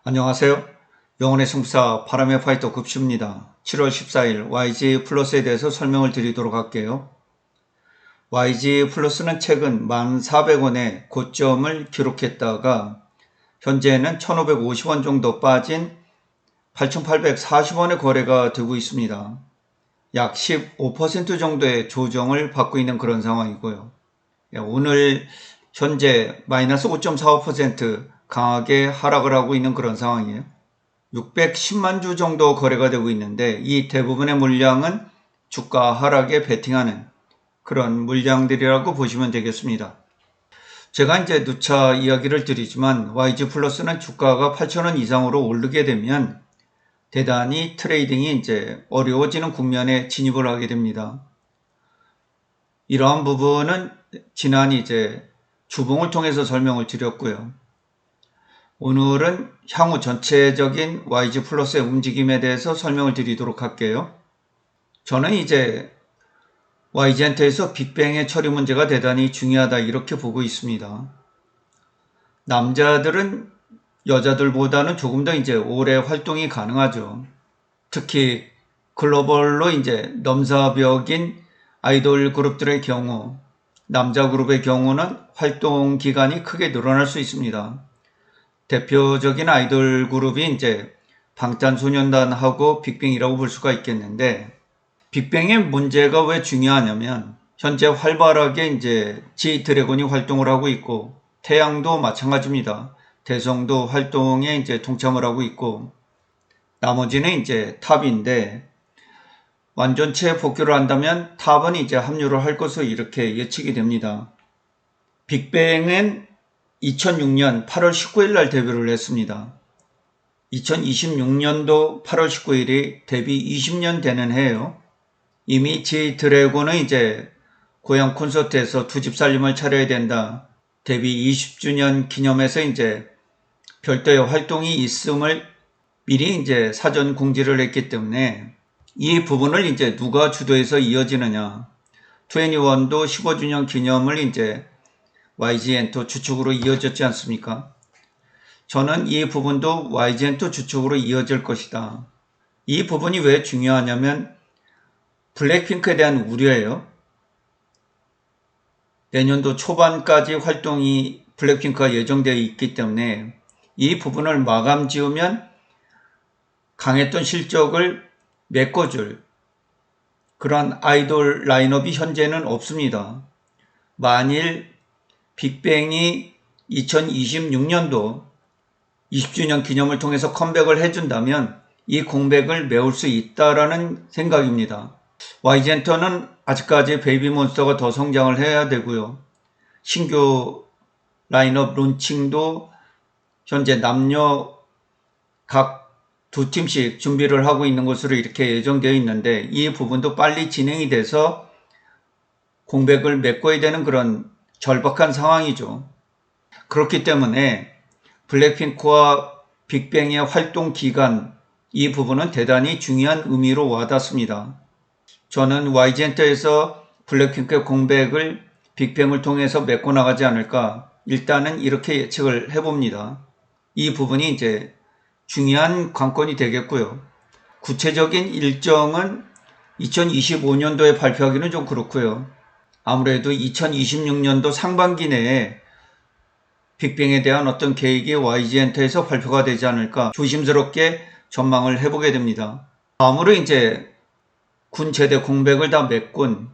안녕하세요. 영혼의 승부사 바람의 파이터 급식입니다. 7월 14일 YG 플러스에 대해서 설명을 드리도록 할게요. YG 플러스는 최근 1,400원의 고점을 기록했다가 현재는 1,550원 정도 빠진 8,840원의 거래가 되고 있습니다. 약 15% 정도의 조정을 받고 있는 그런 상황이고요. 오늘 현재 마이너스 5.45% 강하게 하락을 하고 있는 그런 상황이에요. 610만 주 정도 거래가 되고 있는데 이 대부분의 물량은 주가 하락에 베팅하는 그런 물량들이라고 보시면 되겠습니다. 제가 이제 누차 이야기를 드리지만 YG 플러스는 주가가 8,000원 이상으로 오르게 되면 대단히 트레이딩이 이제 어려워지는 국면에 진입을 하게 됩니다. 이러한 부분은 지난 이제 주봉을 통해서 설명을 드렸고요. 오늘은 향후 전체적인 YG 플러스의 움직임에 대해서 설명을 드리도록 할게요. 저는 이제 YG엔터에서 빅뱅의 처리 문제가 대단히 중요하다 이렇게 보고 있습니다. 남자들은 여자들보다는 조금 더 이제 오래 활동이 가능하죠. 특히 글로벌로 이제 넘사벽인 아이돌 그룹들의 경우 남자 그룹의 경우는 활동 기간이 크게 늘어날 수 있습니다. 대표적인 아이돌 그룹이 이제 방탄소년단하고 빅뱅이라고 볼 수가 있겠는데 빅뱅의 문제가 왜 중요하냐면 현재 활발하게 이제 G드래곤이 활동을 하고 있고 태양도 마찬가지입니다. 대성도 활동에 이제 동참을 하고 있고 나머지는 이제 탑인데 완전체 복귀를 한다면 탑은 이제 합류를 할 것으로 이렇게 예측이 됩니다. 빅뱅은 2006년 8월 19일 날 데뷔를 했습니다. 2026년도 8월 19일이 데뷔 20년 되는 해예요. 이미 G드래곤은 이제 고향 콘서트에서 두 집 살림을 차려야 된다. 데뷔 20주년 기념해서 이제 별도의 활동이 있음을 미리 이제 사전 공지를 했기 때문에 이 부분을 이제 누가 주도해서 이어지느냐. 21도 15주년 기념을 이제 YG엔터 주축으로 이어졌지 않습니까? 저는 이 부분도 YG엔터 주축으로 이어질 것이다. 이 부분이 왜 중요하냐면 블랙핑크에 대한 우려예요. 내년도 초반까지 활동이 블랙핑크가 예정되어 있기 때문에 이 부분을 마감 지으면 강했던 실적을 메꿔줄 그런 아이돌 라인업이 현재는 없습니다. 만일 빅뱅이 2026년도 20주년 기념을 통해서 컴백을 해준다면 이 공백을 메울 수 있다라는 생각입니다. YG엔터는 아직까지 베이비몬스터가 더 성장을 해야 되고요. 신규 라인업 론칭도 현재 남녀 각 두 팀씩 준비를 하고 있는 것으로 이렇게 예정되어 있는데 이 부분도 빨리 진행이 돼서 공백을 메꿔야 되는 그런 절박한 상황이죠. 그렇기 때문에 블랙핑크와 빅뱅의 활동 기간 이 부분은 대단히 중요한 의미로 와닿습니다. 저는 YG엔터에서 블랙핑크의 공백을 빅뱅을 통해서 메꿔 나가지 않을까 일단은 이렇게 예측을 해봅니다. 이 부분이 이제 중요한 관건이 되겠고요. 구체적인 일정은 2025년도에 발표하기는 좀 그렇고요. 아무래도 2026년도 상반기 내에 빅뱅에 대한 어떤 계획이 YG엔터에서 발표가 되지 않을까 조심스럽게 전망을 해보게 됩니다. 다음으로 이제 군 제대 공백을 다 메꾼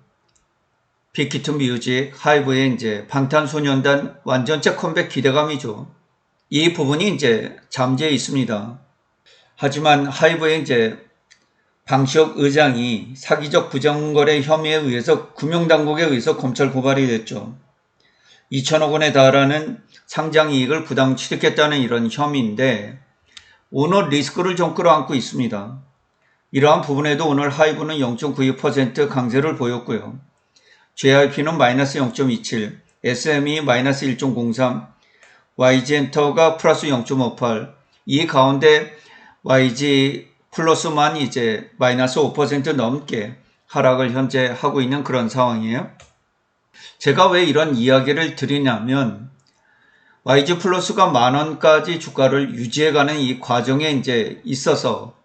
빅히트 뮤직 하이브의 이제 방탄소년단 완전체 컴백 기대감이죠. 이 부분이 이제 잠재해 있습니다. 하지만 하이브의 이제 방시혁 의장이 사기적 부정거래 혐의에 의해서 금융당국에 의해서 검찰 고발이 됐죠. 2천억 원에 달하는 상장이익을 부당 취득했다는 이런 혐의인데 오너 리스크를 좀 끌어안고 있습니다. 이러한 부분에도 오늘 하이브는 0.92% 강세를 보였고요. JYP는 마이너스 0.27, SME 마이너스 1.03, YG엔터가 플러스 0.58, 이 가운데 YG 플러스만 이제 마이너스 5% 넘게 하락을 현재 하고 있는 그런 상황이에요. 제가 왜 이런 이야기를 드리냐면 YG 플러스가 10,000원까지 주가를 유지해가는 이 과정에 이제 있어서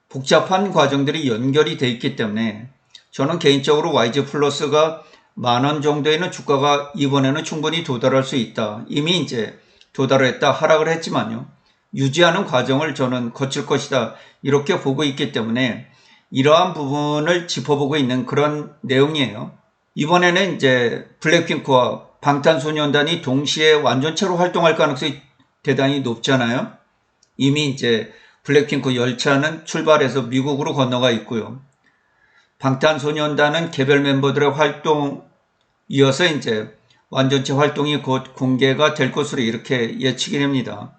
복잡한 과정들이 연결이 돼 있기 때문에 저는 개인적으로 YG 플러스가 10,000원 정도에는 주가가 이번에는 충분히 도달할 수 있다. 이미 이제 도달했다 하락을 했지만요. 유지하는 과정을 저는 거칠 것이다. 이렇게 보고 있기 때문에 이러한 부분을 짚어보고 있는 그런 내용이에요. 이번에는 이제 블랙핑크와 방탄소년단이 동시에 완전체로 활동할 가능성이 대단히 높잖아요. 이미 이제 블랙핑크 열차는 출발해서 미국으로 건너가 있고요. 방탄소년단은 개별 멤버들의 활동 이어서 이제 완전체 활동이 곧 공개가 될 것으로 이렇게 예측이 됩니다.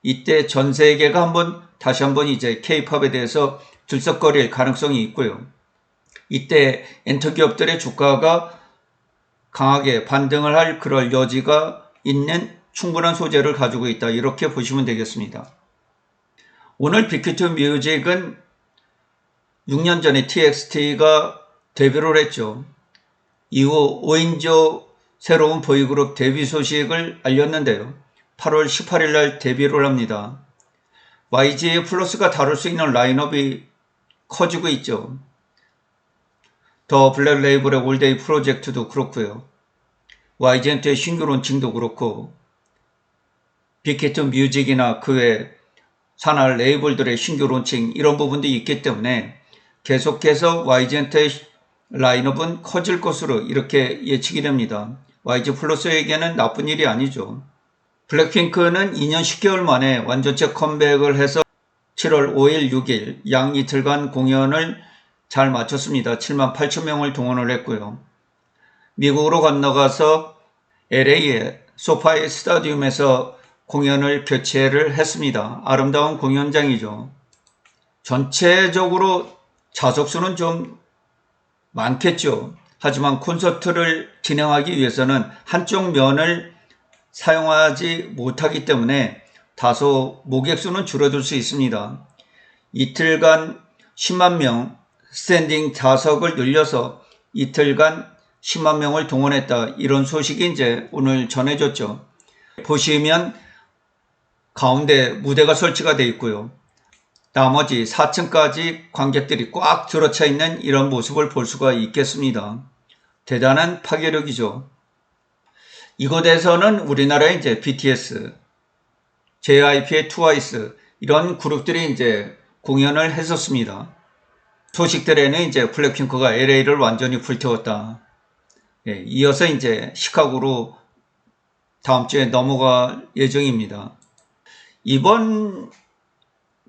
이때 전 세계가 다시 한번 이제 K-팝에 대해서 들썩거릴 가능성이 있고요. 이때 엔터 기업들의 주가가 강하게 반등을 할 그럴 여지가 있는 충분한 소재를 가지고 있다. 이렇게 보시면 되겠습니다. 오늘 빅히트 뮤직은 6년 전에 TXT가 데뷔를 했죠. 이후 5인조 새로운 보이그룹 데뷔 소식을 알렸는데요. 8월 18일 날 데뷔를 합니다. YG 플러스가 다룰 수 있는 라인업이 커지고 있죠. 더 블랙 레이블의 올데이 프로젝트도 그렇고요. YG의 신규 론칭도 그렇고 빅히트 뮤직이나 그 외 산하 레이블들의 신규 론칭 이런 부분도 있기 때문에 계속해서 YG의 라인업은 커질 것으로 이렇게 예측이 됩니다. YG 플러스에게는 나쁜 일이 아니죠. 블랙핑크는 2년 10개월 만에 완전체 컴백을 해서 7월 5일, 6일 양 이틀간 공연을 잘 마쳤습니다. 78,000명을 동원을 했고요. 미국으로 건너가서 LA의 소파이 스타디움에서 공연을 개최를 했습니다. 아름다운 공연장이죠. 전체적으로 좌석수는 좀 많겠죠. 하지만 콘서트를 진행하기 위해서는 한쪽 면을 사용하지 못하기 때문에 다소 모객 수는 줄어들 수 있습니다. 이틀간 10만 명 스탠딩 좌석을 늘려서 이틀간 10만 명을 동원했다. 이런 소식이 이제 오늘 전해졌죠. 보시면 가운데 무대가 설치가 되어 있고요. 나머지 4층까지 관객들이 꽉 들어차 있는 이런 모습을 볼 수가 있겠습니다. 대단한 파괴력이죠. 이곳에서는 우리나라의 이제 BTS, JYP의 트와이스 이런 그룹들이 이제 공연을 했었습니다. 소식들에는 이제 블랙핑크가 LA를 완전히 불태웠다. 이어서 이제 시카고로 다음 주에 넘어갈 예정입니다. 이번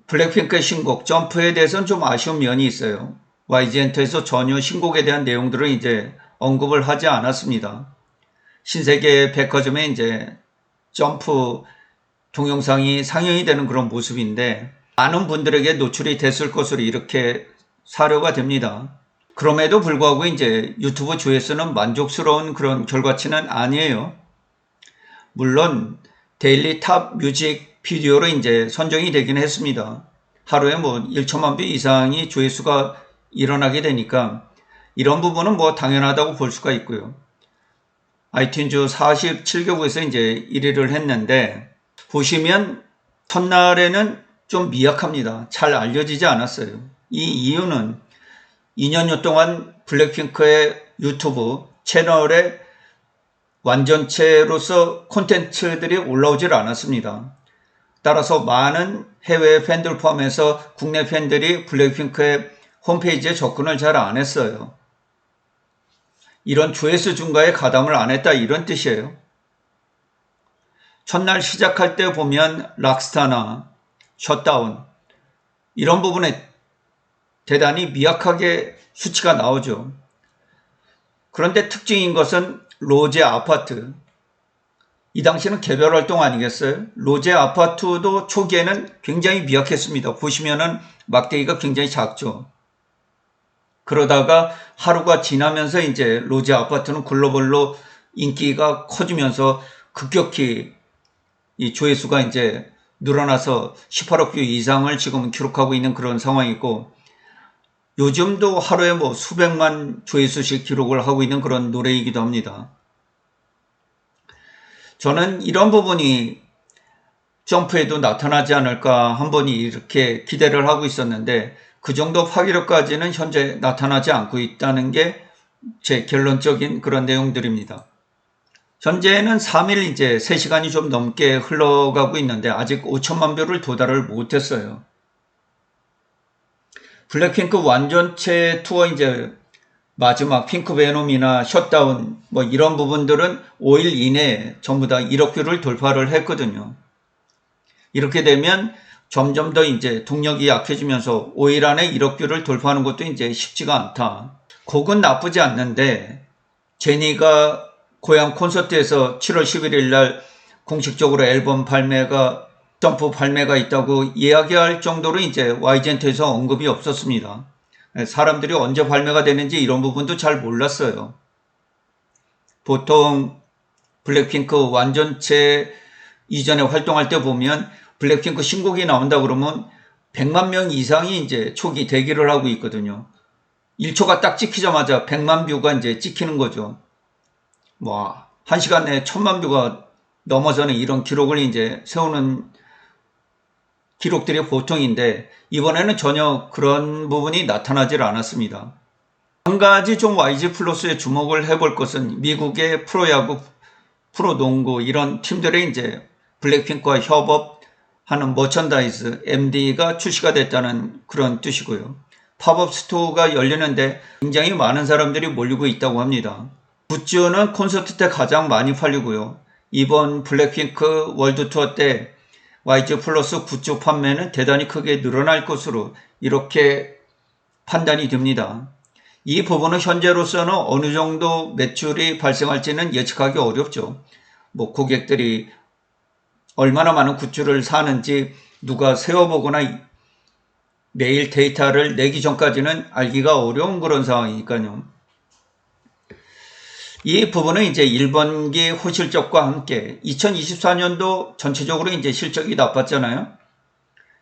블랙핑크의 신곡 점프에 대해서는 좀 아쉬운 면이 있어요. YG 엔터에서 전혀 신곡에 대한 내용들은 이제 언급을 하지 않았습니다. 신세계 백화점에 이제 점프 동영상이 상영이 되는 그런 모습인데 많은 분들에게 노출이 됐을 것으로 이렇게 사료가 됩니다. 그럼에도 불구하고 이제 유튜브 조회수는 만족스러운 그런 결과치는 아니에요. 물론 데일리 탑 뮤직 비디오로 이제 선정이 되긴 했습니다. 하루에 1천만 뷰 이상이 조회수가 일어나게 되니까 이런 부분은 당연하다고 볼 수가 있고요. 아이튠즈 47개국에서 이제 1위를 했는데 보시면 첫날에는 좀 미약합니다. 잘 알려지지 않았어요. 이 이유는 2년여 동안 블랙핑크의 유튜브 채널에 완전체로서 콘텐츠들이 올라오질 않았습니다. 따라서 많은 해외 팬들 포함해서 국내 팬들이 블랙핑크의 홈페이지에 접근을 잘 안 했어요. 이런 조회수 증가에 가담을 안 했다 이런 뜻이에요. 첫날 시작할 때 보면 락스타나 셧다운 이런 부분에 대단히 미약하게 수치가 나오죠. 그런데 특징인 것은 로제 아파트. 이 당시는 개별 활동 아니겠어요? 로제 아파트도 초기에는 굉장히 미약했습니다. 보시면은 막대기가 굉장히 작죠. 그러다가 하루가 지나면서 이제 로제 아파트는 글로벌로 인기가 커지면서 급격히 이 조회수가 이제 늘어나서 18억 뷰 이상을 지금 기록하고 있는 그런 상황이고 요즘도 하루에 수백만 조회수씩 기록을 하고 있는 그런 노래이기도 합니다. 저는 이런 부분이 점프에도 나타나지 않을까 한번 이렇게 기대를 하고 있었는데 그 정도 파괴력까지는 현재 나타나지 않고 있다는 게 제 결론적인 그런 내용들입니다. 현재는 3일 이제 3시간이 좀 넘게 흘러가고 있는데 아직 5천만 뷰를 도달을 못했어요. 블랙핑크 완전체 투어 이제 마지막 핑크 베놈이나 셧다운 뭐 이런 부분들은 5일 이내에 전부 다 1억 뷰를 돌파를 했거든요. 이렇게 되면 점점 더 이제 동력이 약해지면서 5일 안에 1억 뷰를 돌파하는 것도 이제 쉽지가 않다. 곡은 나쁘지 않는데 제니가 고향 콘서트에서 7월 11일 날 공식적으로 앨범 발매가 점프 발매가 있다고 이야기할 정도로 이제 YG엔터에서 언급이 없었습니다. 사람들이 언제 발매가 되는지 이런 부분도 잘 몰랐어요. 보통 블랙핑크 완전체 이전에 활동할 때 보면 블랙핑크 신곡이 나온다 그러면 100만 명 이상이 이제 초기 대기를 하고 있거든요. 1초가 딱 찍히자마자 100만 뷰가 이제 찍히는 거죠. 뭐, 1시간 내에 1000만 뷰가 넘어서는 이런 기록을 이제 세우는 기록들이 보통인데, 이번에는 전혀 그런 부분이 나타나질 않았습니다. 한 가지 좀 YG 플러스에 주목을 해볼 것은 미국의 프로야구, 프로농구 이런 팀들의 이제 블랙핑크와 협업하는 머천다이즈 MD가 출시가 됐다는 그런 뜻이고요. 팝업 스토어가 열리는데 굉장히 많은 사람들이 몰리고 있다고 합니다. 굿즈는 콘서트 때 가장 많이 팔리고요. 이번 블랙핑크 월드 투어 때 YG 플러스 굿즈 판매는 대단히 크게 늘어날 것으로 이렇게 판단이 됩니다. 이 부분은 현재로서는 어느 정도 매출이 발생할지는 예측하기 어렵죠. 뭐 고객들이 얼마나 많은 굿즈를 사는지 누가 세어보거나 매일 데이터를 내기 전까지는 알기가 어려운 그런 상황이니까요. 이 부분은 이제 1분기 호실적과 함께 2024년도 전체적으로 이제 실적이 나빴잖아요.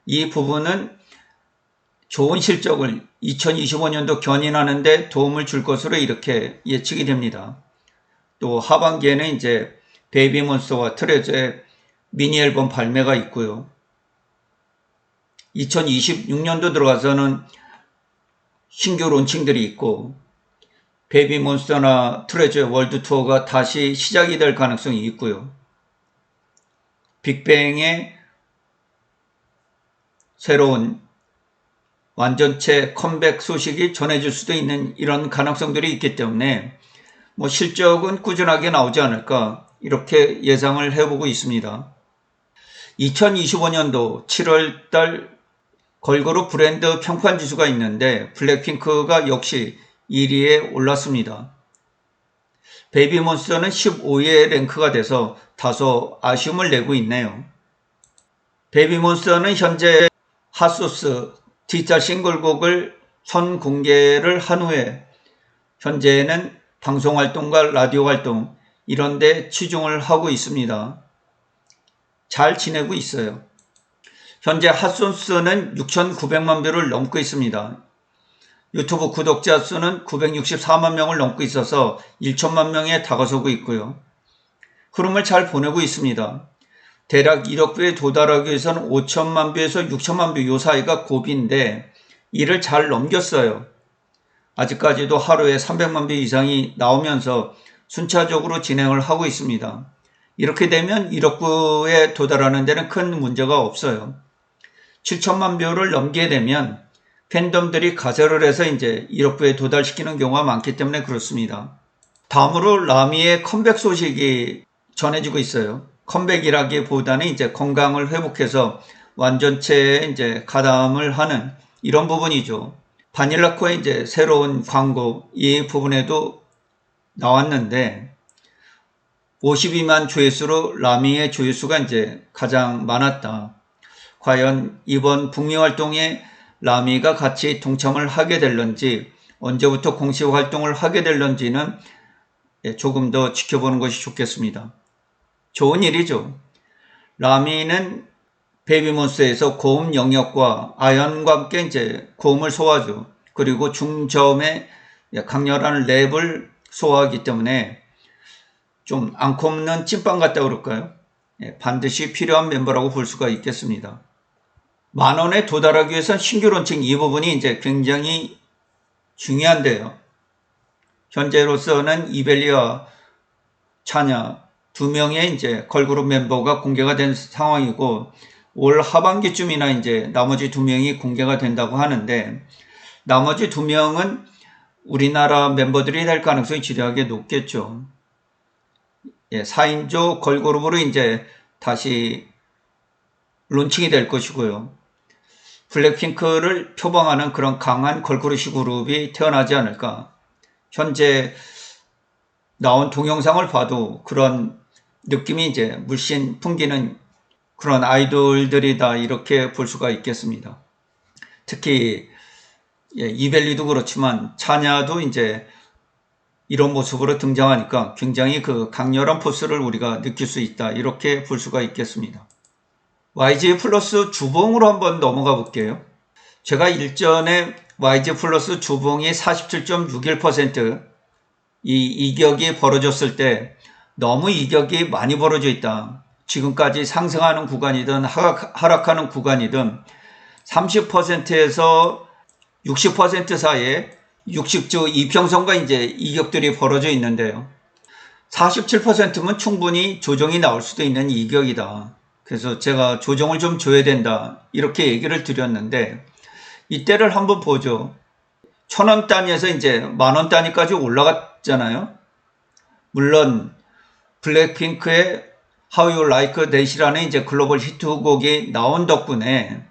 이 부분은 좋은 실적을 2025년도 견인하는데 도움을 줄 것으로 이렇게 예측이 됩니다. 또 하반기에는 이제 베이비몬스터와 트레저의 미니 앨범 발매가 있고요. 2026년도 들어가서는 신규 론칭들이 있고 베이비몬스터나 트레저의 월드 투어가 다시 시작이 될 가능성이 있고요. 빅뱅의 새로운 완전체 컴백 소식이 전해질 수도 있는 이런 가능성들이 있기 때문에 뭐 실적은 꾸준하게 나오지 않을까 이렇게 예상을 해보고 있습니다. 2025년도 7월달 걸그룹 브랜드 평판지수가 있는데 블랙핑크가 역시 1위에 올랐습니다. 베이비몬스터는 15위에 랭크가 돼서 다소 아쉬움을 내고 있네요. 베이비몬스터는 현재 핫소스 디지털 싱글곡을 선공개를 한 후에 현재는 방송활동과 라디오 활동 이런 데 치중을 하고 있습니다. 잘 지내고 있어요. 현재 핫소스는 6,900만 뷰를 넘고 있습니다. 유튜브 구독자 수는 964만 명을 넘고 있어서 1천만 명에 다가서고 있고요. 흐름을 잘 보내고 있습니다. 대략 1억 뷰에 도달하기 위해서는 5천만 뷰에서 6천만 뷰 요 사이가 고비인데 이를 잘 넘겼어요. 아직까지도 하루에 300만 뷰 이상이 나오면서 순차적으로 진행을 하고 있습니다. 이렇게 되면 1억 뷰에 도달하는 데는 큰 문제가 없어요. 7천만 뷰를 넘게 되면 팬덤들이 가세를 해서 이제 1억 뷰에 도달시키는 경우가 많기 때문에 그렇습니다. 다음으로 라미의 컴백 소식이 전해지고 있어요. 컴백이라기보다는 이제 건강을 회복해서 완전체 이제 가담을 하는 이런 부분이죠. 바닐라코의 이제 새로운 광고 이 부분에도 나왔는데 52만 조회수로 라미의 조회수가 이제 가장 많았다. 과연 이번 북미 활동에 라미가 같이 동참을 하게 될런지 언제부터 공식 활동을 하게 될런지는 조금 더 지켜보는 것이 좋겠습니다. 좋은 일이죠. 라미는 베이비몬스터에서 고음 영역과 아연과 함께 이제 고음을 소화하죠. 그리고 중저음의 강렬한 랩을 소화하기 때문에 좀 앙코 없는 찐빵 같다 그럴까요? 반드시 필요한 멤버라고 볼 수가 있겠습니다. 10,000원에 도달하기 위해선 신규 론칭 이 부분이 이제 굉장히 중요한데요. 현재로서는 이벨리와 차냐 두 명의 이제 걸그룹 멤버가 공개가 된 상황이고, 올 하반기쯤이나 이제 나머지 두 명이 공개가 된다고 하는데, 나머지 두 명은 우리나라 멤버들이 될 가능성이 지대하게 높겠죠. 4인조 걸그룹으로 이제 다시 론칭이 될 것이고요. 블랙핑크를 표방하는 그런 강한 걸그룹 그룹이 태어나지 않을까. 현재 나온 동영상을 봐도 그런 느낌이 이제 물씬 풍기는 그런 아이돌들이다, 이렇게 볼 수가 있겠습니다. 특히 이벨리도 그렇지만 차냐도 이제 이런 모습으로 등장하니까 굉장히 그 강렬한 포스를 우리가 느낄 수 있다, 이렇게 볼 수가 있겠습니다. YG 플러스 주봉으로 한번 넘어가 볼게요. 제가 일전에 YG 플러스 주봉이 47.61% 이 이격이 벌어졌을 때 너무 이격이 많이 벌어져 있다. 지금까지 상승하는 구간이든 하락하는 구간이든 30%에서 60% 사이에 60주 이평선과 이제 이격들이 벌어져 있는데요. 47%면 충분히 조정이 나올 수도 있는 이격이다. 그래서 제가 조정을 좀 줘야 된다, 이렇게 얘기를 드렸는데, 이때를 한번 보죠. 1,000원 단위에서 이제 10,000원 단위까지 올라갔잖아요. 물론 블랙핑크의 How You Like That이라는 이제 글로벌 히트곡이 나온 덕분에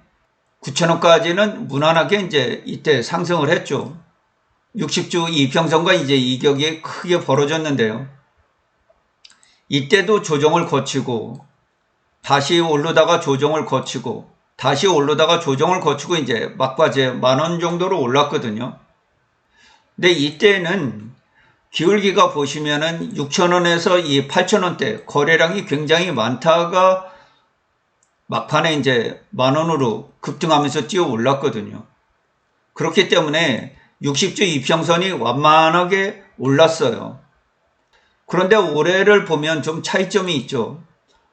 9,000원까지는 무난하게 이제 이때 상승을 했죠. 60주 이평선과 이제 이격이 크게 벌어졌는데요. 이때도 조정을 거치고 다시 오르다가 조정을 거치고 다시 오르다가 조정을 거치고 이제 막바지에 10,000원 정도로 올랐거든요. 근데 이때는 기울기가 보시면은 6,000원에서 이 8,000원대 거래량이 굉장히 많다가 막판에 이제 10,000원으로 급등하면서 뛰어 올랐거든요. 그렇기 때문에 60주 이평선이 완만하게 올랐어요. 그런데 올해를 보면 좀 차이점이 있죠.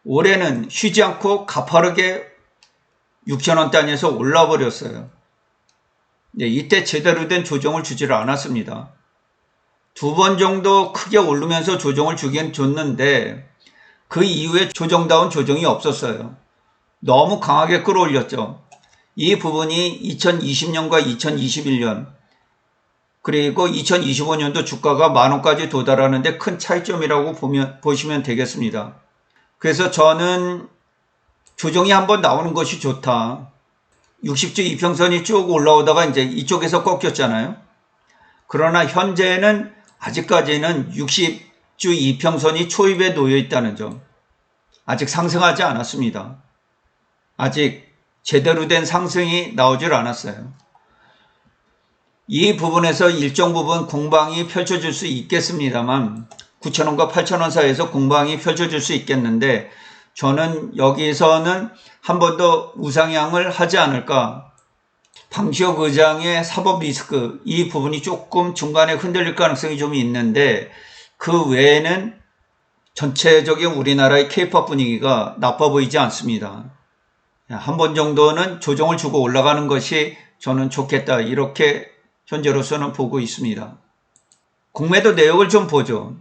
올해는 쉬지 않고 가파르게 6,000원 단위에서 올라 버렸어요. 이때 제대로 된 조정을 주지를 않았습니다. 2번 정도 크게 오르면서 조정을 주긴 줬는데 그 이후에 조정다운 조정이 없었어요. 너무 강하게 끌어올렸죠. 이 부분이 2020년과 2021년 그리고 2025년도 주가가 10,000원까지 도달하는데 큰 차이점이라고 보시면 되겠습니다. 그래서 저는 조정이 한번 나오는 것이 좋다. 60주 이평선이 쭉 올라오다가 이제 이쪽에서 꺾였잖아요. 그러나 현재는 아직까지는 60주 이평선이 초입에 놓여 있다는 점. 아직 상승하지 않았습니다. 아직 제대로 된 상승이 나오질 않았어요. 이 부분에서 일정 부분 공방이 펼쳐질 수 있겠습니다만 9,000원과 8,000원 사이에서 공방이 펼쳐질 수 있겠는데, 저는 여기서는 한 번 더 우상향을 하지 않을까. 방시혁 의장의 사법 리스크, 이 부분이 조금 중간에 흔들릴 가능성이 좀 있는데, 그 외에는 전체적인 우리나라의 K-POP 분위기가 나빠 보이지 않습니다. 한 번 정도는 조정을 주고 올라가는 것이 저는 좋겠다, 이렇게 현재로서는 보고 있습니다. 공매도 내역을 좀 보죠.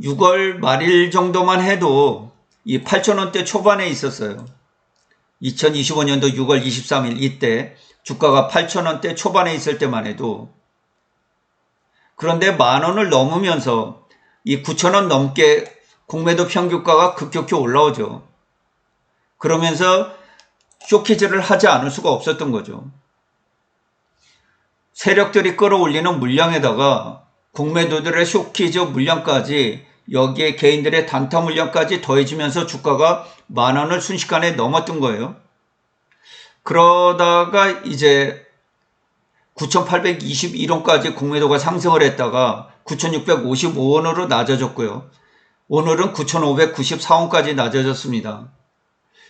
6월 말일 정도만 해도 이 8,000원대 초반에 있었어요. 2025년도 6월 23일 이때 주가가 8,000원대 초반에 있을 때만 해도. 그런데 10,000원을 넘으면서 이 9,000원 넘게 공매도 평균가가 급격히 올라오죠. 그러면서 쇼키즈를 하지 않을 수가 없었던 거죠. 세력들이 끌어올리는 물량에다가 공매도들의 쇼키즈 물량까지, 여기에 개인들의 단타 물량까지 더해지면서 주가가 10,000원을 순식간에 넘었던 거예요. 그러다가 이제 9,821원까지 공매도가 상승을 했다가 9,655원으로 낮아졌고요. 오늘은 9,594원까지 낮아졌습니다.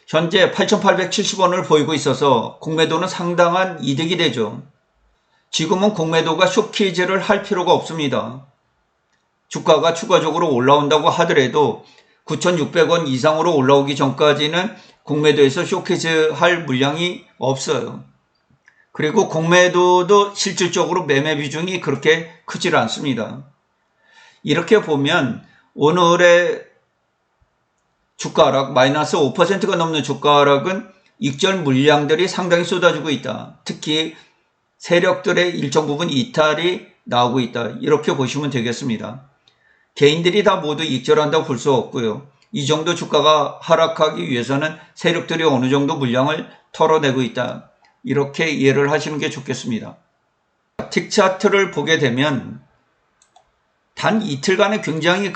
현재 8,870원을 보이고 있어서 공매도는 상당한 이득이 되죠. 지금은 공매도가 쇼키즈를 할 필요가 없습니다. 주가가 추가적으로 올라온다고 하더라도 9,600원 이상으로 올라오기 전까지는 공매도에서 쇼케이스 할 물량이 없어요. 그리고 공매도도 실질적으로 매매 비중이 그렇게 크질 않습니다. 이렇게 보면 오늘의 주가 하락, 마이너스 5%가 넘는 주가 하락은 익절 물량들이 상당히 쏟아지고 있다. 특히 세력들의 일정 부분 이탈이 나오고 있다. 이렇게 보시면 되겠습니다. 개인들이 다 모두 익절한다고 볼 수 없고요. 이 정도 주가가 하락하기 위해서는 세력들이 어느 정도 물량을 털어내고 있다. 이렇게 이해를 하시는 게 좋겠습니다. 틱 차트를 보게 되면 단 이틀간에 굉장히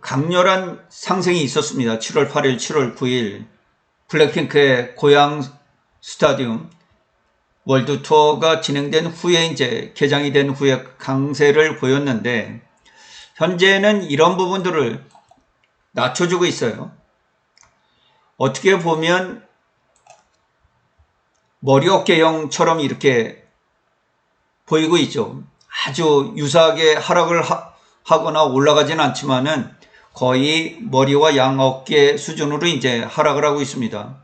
강렬한 상승이 있었습니다. 7월 8일, 7월 9일 블랙핑크의 고향 스타디움 월드 투어가 진행된 후에 이제 개장이 된 후에 강세를 보였는데 현재는 이런 부분들을 낮춰주고 있어요. 어떻게 보면 머리 어깨형처럼 이렇게 보이고 있죠. 아주 유사하게 하락을 하거나 올라가진 않지만은 거의 머리와 양 어깨 수준으로 이제 하락을 하고 있습니다.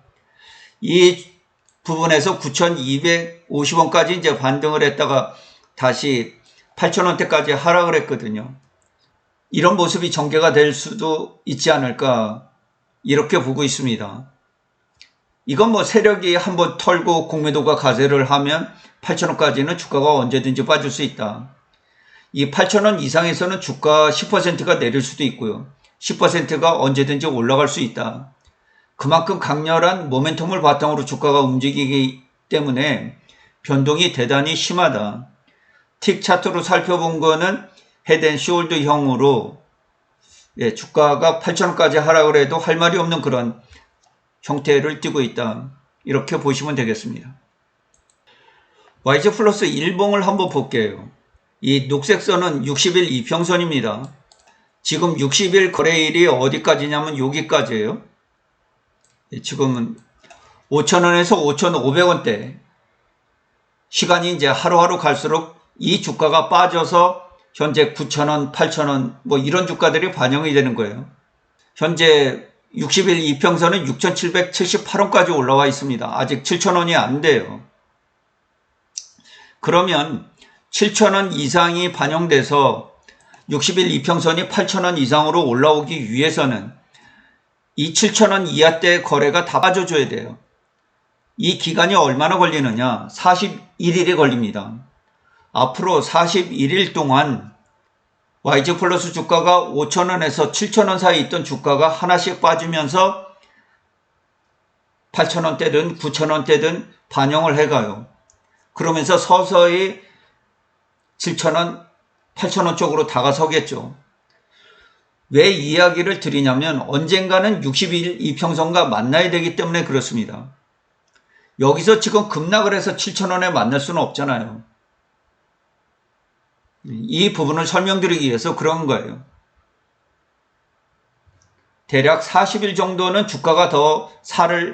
이 부분에서 9,250원까지 이제 반등을 했다가 다시 8,000원대까지 하락을 했거든요. 이런 모습이 전개가 될 수도 있지 않을까 이렇게 보고 있습니다. 이건 뭐 세력이 한번 털고 공매도가 가세를 하면 8,000원까지는 주가가 언제든지 빠질 수 있다. 이 8,000원 이상에서는 주가 10%가 내릴 수도 있고요. 10%가 언제든지 올라갈 수 있다. 그만큼 강렬한 모멘텀을 바탕으로 주가가 움직이기 때문에 변동이 대단히 심하다. 틱 차트로 살펴본 거는 헤드앤숄더형으로 주가가 8,000원까지 하락을 해도 할 말이 없는 그런 형태를 띠고 있다. 이렇게 보시면 되겠습니다. YG 플러스 일봉을 한번 볼게요. 이 녹색 선은 60일 이평선입니다. 지금 60일 거래일이 어디까지냐면 여기까지예요. 지금은 5,000원에서 5,500원대. 시간이 이제 하루하루 갈수록 이 주가가 빠져서 현재 9,000원, 8,000원 뭐 이런 주가들이 반영이 되는 거예요. 현재 60일 이평선은 6,778원까지 올라와 있습니다. 아직 7,000원이 안 돼요. 그러면 7,000원 이상이 반영돼서 60일 이평선이 8,000원 이상으로 올라오기 위해서는 이 7,000원 이하대 거래가 다 빠져줘야 돼요. 이 기간이 얼마나 걸리느냐? 41일이 걸립니다. 앞으로 41일 동안 YG 플러스 주가가 5,000원에서 7,000원 사이에 있던 주가가 하나씩 빠지면서 8,000원대든 9,000원대든 반영을 해가요. 그러면서 서서히 7,000원, 8,000원 쪽으로 다가서겠죠. 왜 이야기를 드리냐면 언젠가는 60일 이평선과 만나야 되기 때문에 그렇습니다. 여기서 지금 급락을 해서 7,000원에 만날 수는 없잖아요. 이 부분을 설명드리기 위해서 그런 거예요. 대략 40일 정도는 주가가 더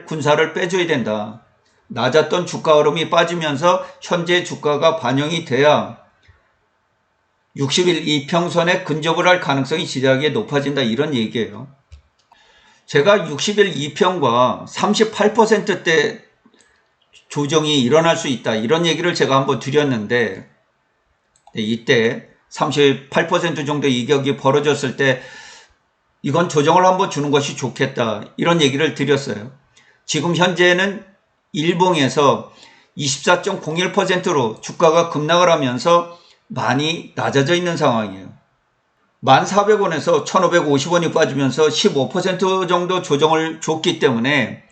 군살을 빼줘야 된다. 낮았던 주가 흐름이 빠지면서 현재 주가가 반영이 돼야 60일 이평선에 근접을 할 가능성이 지대하게 높아진다 이런 얘기예요. 제가 60일 이평과 38%대 조정이 일어날 수 있다 이런 얘기를 제가 한번 드렸는데 이때 38% 정도 이격이 벌어졌을 때 이건 조정을 한번 주는 것이 좋겠다 이런 얘기를 드렸어요. 지금 현재는 일봉에서 24.01%로 주가가 급락을 하면서 많이 낮아져 있는 상황이에요. 1,400원에서 1,550원이 빠지면서 15% 정도 조정을 줬기 때문에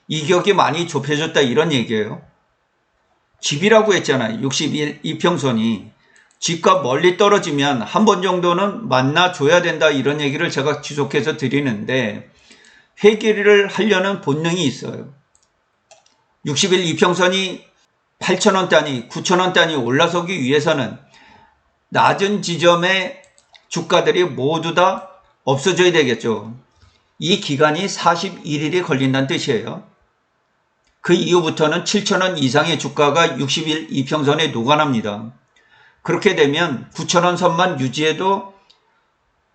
이격이 많이 좁혀졌다 이런 얘기예요. 집이라고 했잖아요. 60일 이평선이. 집과 멀리 떨어지면 한 번 정도는 만나줘야 된다 이런 얘기를 제가 지속해서 드리는데 회귀를 하려는 본능이 있어요. 60일 이평선이 8,000원단위, 9,000원단위 올라서기 위해서는 낮은 지점의 주가들이 모두 다 없어져야 되겠죠. 이 기간이 41일이 걸린다는 뜻이에요. 그 이후부터는 7,000원 이상의 주가가 60일 이평선에 녹아납니다. 그렇게 되면 9,000원 선만 유지해도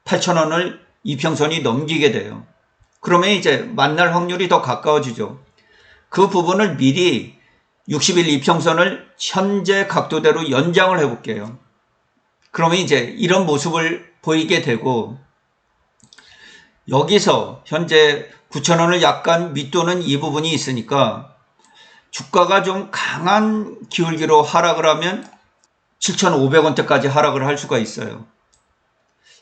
8,000원을 이평선이 넘기게 돼요. 그러면 이제 만날 확률이 더 가까워지죠. 그 부분을 미리 60일 이평선을 현재 각도대로 연장을 해볼게요. 그러면 이제 이런 모습을 보이게 되고, 여기서 현재 9,000원을 약간 밑도는 이 부분이 있으니까 주가가 좀 강한 기울기로 하락을 하면 7,500원대까지 하락을 할 수가 있어요.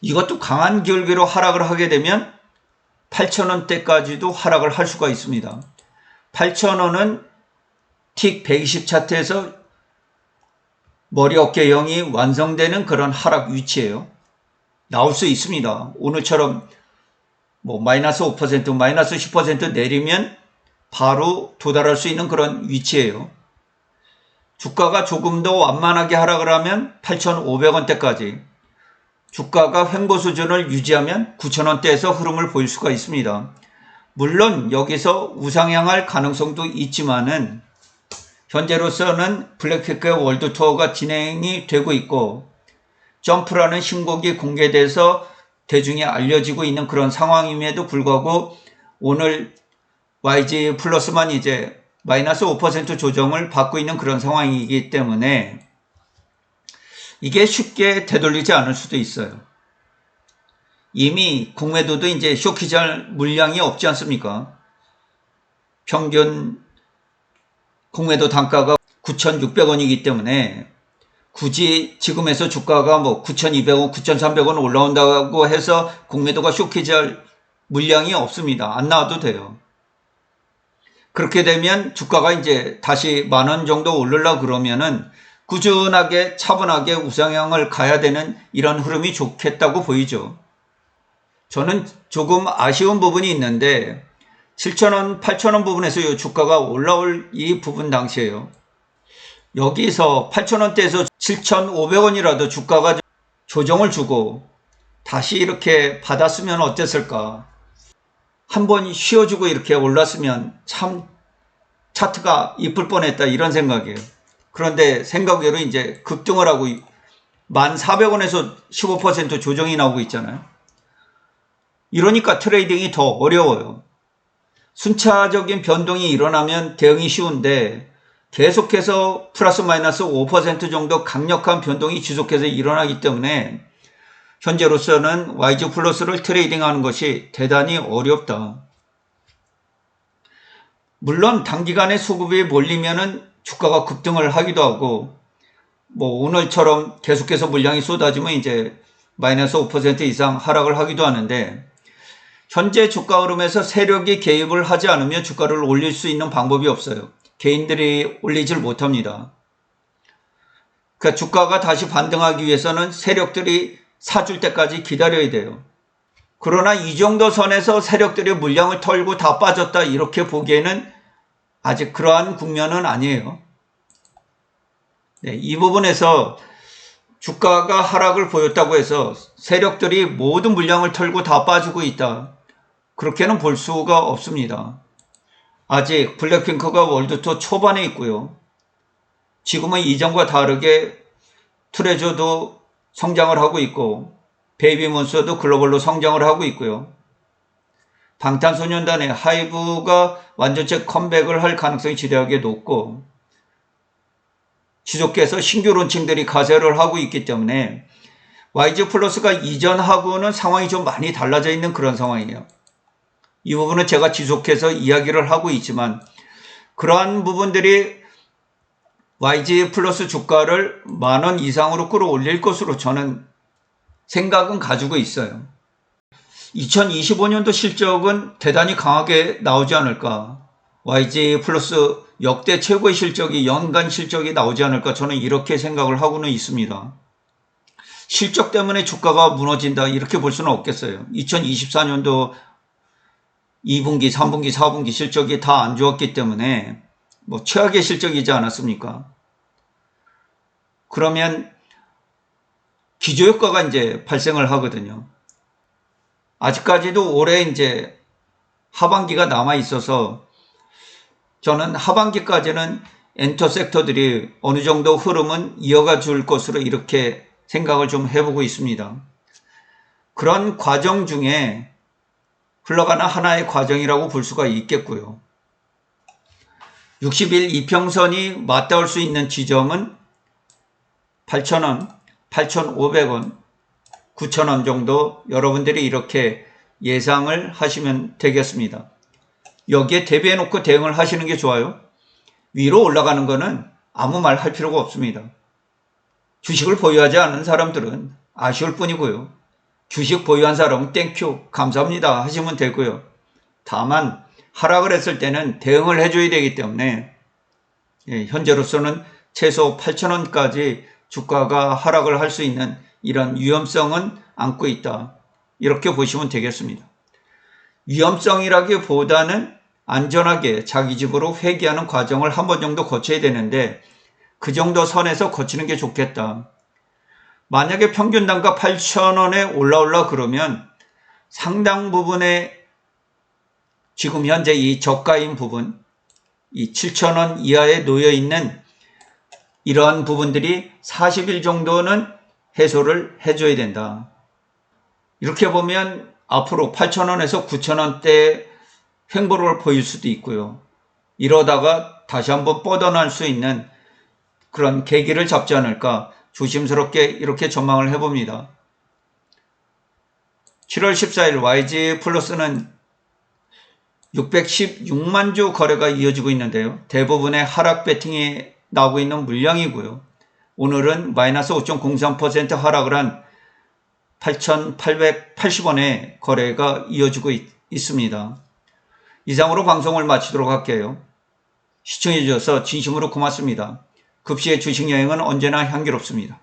이것도 강한 기울기로 하락을 하게 되면 8,000원대까지도 하락을 할 수가 있습니다. 8,000원은 틱 120 차트에서 머리 어깨형이 완성되는 그런 하락 위치예요. 나올 수 있습니다. 오늘처럼 뭐 마이너스 5%, 마이너스 10% 내리면 바로 도달할 수 있는 그런 위치예요. 주가가 조금 더 완만하게 하락을 하면 8,500원대까지, 주가가 횡보 수준을 유지하면 9,000원대에서 흐름을 보일 수가 있습니다. 물론 여기서 우상향할 가능성도 있지만은 현재로서는 블랙핑크의 월드 투어가 진행이 되고 있고 점프라는 신곡이 공개돼서 대중에 알려지고 있는 그런 상황임에도 불구하고 오늘 YG 플러스만 이제 마이너스 5% 조정을 받고 있는 그런 상황이기 때문에 이게 쉽게 되돌리지 않을 수도 있어요. 이미 공매도도 이제 쇼키잘 물량이 없지 않습니까? 평균 공매도 단가가 9,600원이기 때문에 굳이 지금에서 주가가 뭐 9,200원, 9,300원 올라온다고 해서 공매도가 쇼키잘 물량이 없습니다. 안 나와도 돼요. 그렇게 되면 주가가 이제 다시 10,000원 정도 오르려 그러면은 꾸준하게 차분하게 우상향을 가야 되는 이런 흐름이 좋겠다고 보이죠. 저는 조금 아쉬운 부분이 있는데 7,000원, 8,000원 부분에서 이 주가가 올라올 이 부분 당시에요. 여기서 8,000원대에서 7,500원이라도 주가가 조정을 주고 다시 이렇게 받았으면 어땠을까. 한번 쉬어주고 이렇게 올랐으면 참 차트가 이쁠 뻔했다 이런 생각이에요. 그런데 생각외로 이제 급등을 하고 1,400원에서 15% 조정이 나오고 있잖아요. 이러니까 트레이딩이 더 어려워요. 순차적인 변동이 일어나면 대응이 쉬운데 계속해서 플러스 마이너스 5% 정도 강력한 변동이 지속해서 일어나기 때문에 현재로서는 YG 플러스를 트레이딩하는 것이 대단히 어렵다. 물론 단기간에 수급이 몰리면은 주가가 급등을 하기도 하고 뭐 오늘처럼 계속해서 물량이 쏟아지면 이제 마이너스 5% 이상 하락을 하기도 하는데 현재 주가 흐름에서 세력이 개입을 하지 않으면 주가를 올릴 수 있는 방법이 없어요. 개인들이 올리질 못합니다. 그러니까 주가가 다시 반등하기 위해서는 세력들이 사줄 때까지 기다려야 돼요. 그러나 이 정도 선에서 세력들이 물량을 털고 다 빠졌다 이렇게 보기에는 아직 그러한 국면은 아니에요. 네, 이 부분에서 주가가 하락을 보였다고 해서 세력들이 모든 물량을 털고 다 빠지고 있다. 그렇게는 볼 수가 없습니다. 아직 블랙핑크가 월드투어 초반에 있고요. 지금은 이전과 다르게 트레저도 성장을 하고 있고 베이비몬스터도 글로벌로 성장을 하고 있고요. 방탄소년단의 하이브가 완전체 컴백을 할 가능성이 지대하게 높고 지속해서 신규 론칭들이 가세를 하고 있기 때문에 YG 플러스가 이전하고는 상황이 좀 많이 달라져 있는 그런 상황이에요. 이 부분은 제가 지속해서 이야기를 하고 있지만 그러한 부분들이 YG 플러스 주가를 10,000원 이상으로 끌어올릴 것으로 저는 생각은 가지고 있어요. 2025년도 실적은 대단히 강하게 나오지 않을까. YG 플러스 역대 최고의 실적이 연간 실적이 나오지 않을까 저는 이렇게 생각을 하고는 있습니다. 실적 때문에 주가가 무너진다 이렇게 볼 수는 없겠어요. 2024년도 2분기, 3분기, 4분기 실적이 다 안 좋았기 때문에 뭐 최악의 실적이지 않았습니까? 그러면 기저효과가 이제 발생을 하거든요. 아직까지도 올해 이제 하반기가 남아 있어서 저는 하반기까지는 엔터 섹터들이 어느 정도 흐름은 이어가 줄 것으로 이렇게 생각을 좀 해보고 있습니다. 그런 과정 중에 흘러가는 하나의 과정이라고 볼 수가 있겠고요. 60일 이평선이 맞닿을 수 있는 지점은 8,000원, 8,500원, 9,000원 정도 여러분들이 이렇게 예상을 하시면 되겠습니다. 여기에 대비해 놓고 대응을 하시는 게 좋아요. 위로 올라가는 거는 아무 말 할 필요가 없습니다. 주식을 보유하지 않은 사람들은 아쉬울 뿐이고요. 주식 보유한 사람은 땡큐 감사합니다 하시면 되고요. 다만 하락을 했을 때는 대응을 해줘야 되기 때문에 현재로서는 최소 8,000원까지 주가가 하락을 할 수 있는 이런 위험성은 안고 있다. 이렇게 보시면 되겠습니다. 위험성이라기보다는 안전하게 자기 집으로 회귀하는 과정을 한 번 정도 거쳐야 되는데 그 정도 선에서 거치는 게 좋겠다. 만약에 평균 단가 8,000원에 올라올라 그러면 상당 부분의 지금 현재 이 저가인 부분, 이 7,000원 이하에 놓여 있는 이러한 부분들이 40일 정도는 해소를 해줘야 된다. 이렇게 보면 앞으로 8,000원에서 9,000원대 횡보를 보일 수도 있고요. 이러다가 다시 한번 뻗어날 수 있는 그런 계기를 잡지 않을까 조심스럽게 이렇게 전망을 해봅니다. 7월 14일 YG 플러스는 616만 주 거래가 이어지고 있는데요. 대부분의 하락 배팅이 나오고 있는 물량이고요. 오늘은 마이너스 5.03% 하락을 한 8,880원의 거래가 이어지고 있습니다. 이상으로 방송을 마치도록 할게요. 시청해 주셔서 진심으로 고맙습니다. 급시의 주식 여행은 언제나 향기롭습니다.